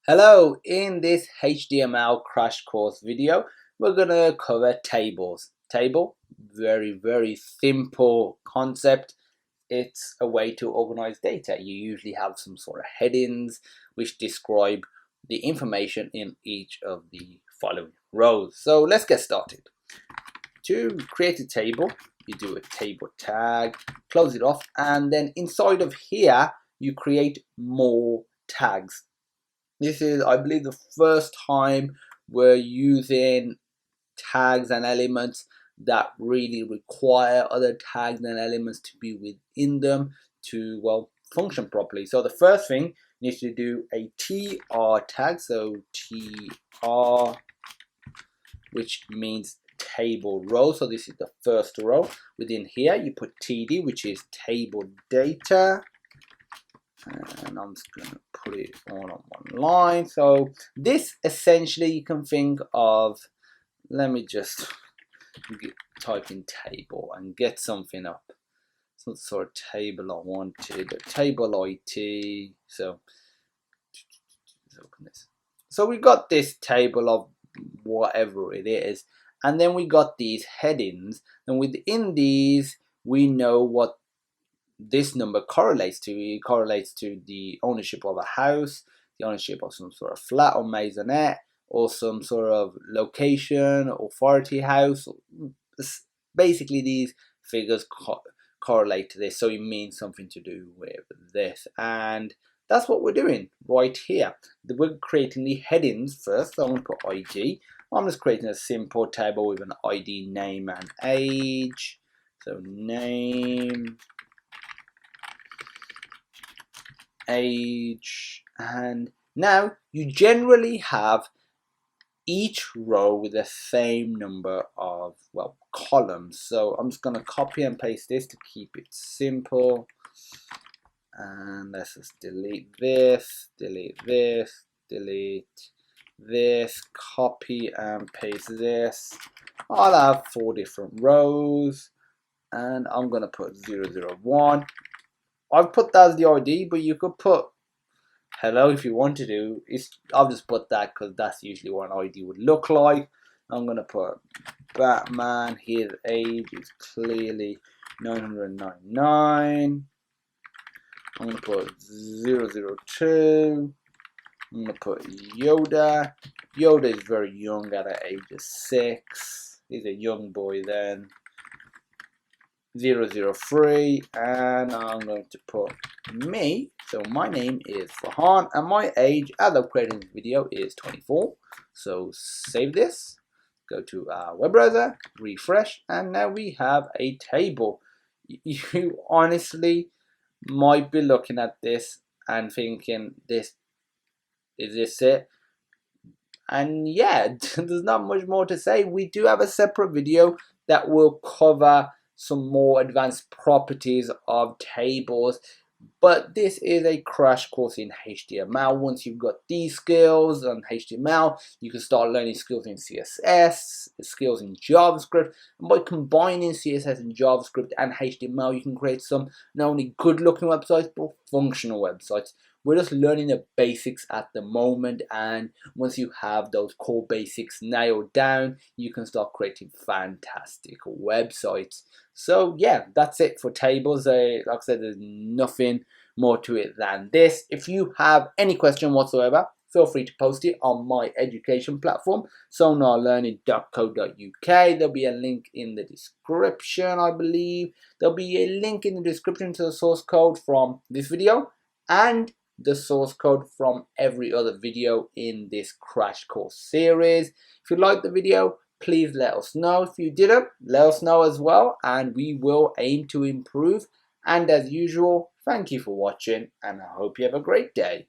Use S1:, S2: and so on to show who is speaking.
S1: Hello, in this HTML crash course video, we're going to cover tables. Table, very simple concept. It's a way to organize data. You usually have some sort of headings which describe the information in each of the following rows. So let's get started. To create a table, you do a table tag, close it off, and then inside of here, you create more tags. This is, I believe, the first time we're using tags and elements that really require other tags and elements to be within them to, well, function properly. So the first thing, you need to do a tr tag, so tr, which means table row. So this is the first row. Within here, you put td, which is table data. And I'm just going to put it all on one line. So this essentially you can think of, let me just type in table and get something up. Some sort of table I wanted, a table IT. So let's open this. So we got this table of whatever it is, and then we got these headings, and within these we know what this number correlates to. It correlates to the ownership of a house, the ownership of some sort of flat or maisonette, or some sort of location, authority house. Basically, these figures correlate to this, so it means something to do with this. And that's what we're doing right here. We're creating the headings first. So I'm going to put ID. I'm just creating a simple table with an ID, name, and age. So name, age, and now you generally have each row with the same number of, well, columns. So I'm just going to copy and paste this to keep it simple, and let's just delete this, delete this, delete this, copy and paste this. I'll have 4 different rows, and I'm going to put 001. I've put that as the ID, but you could put hello if you want to do. I've just put that because that's usually what an ID would look like. I'm going to put Batman. His age is clearly 999. I'm going to put 002. I'm going to put Yoda. Yoda is very young at the age of 6. He's a young boy then. 003, and I'm going to put me. So my name is Farhan, and my age as of creating this video is 24. So save this, go to our web browser, refresh, and now we have a table. You honestly might be looking at this and thinking, is this it? And yeah, there's not much more to say. We do have a separate video that will cover some more advanced properties of tables, but this is a crash course in HTML. Once you've got these skills on HTML, you can start learning skills in CSS, skills in JavaScript, and by combining CSS and JavaScript and HTML, you can create some not only good looking websites but functional websites. We're just learning the basics at the moment, and once you have those core basics nailed down, you can start creating fantastic websites. So yeah, that's it for tables. Like I said, there's nothing more to it than this. If you have any question whatsoever, feel free to post it on my education platform, sonarlearning.co.uk. There'll be a link in the description, I believe. There'll be a link in the description to the source code from this video and the source code from every other video in this crash course series. If you liked the video, please let us know. If you didn't, let us know as well, and we will aim to improve. And as usual, thank you for watching, and I hope you have a great day.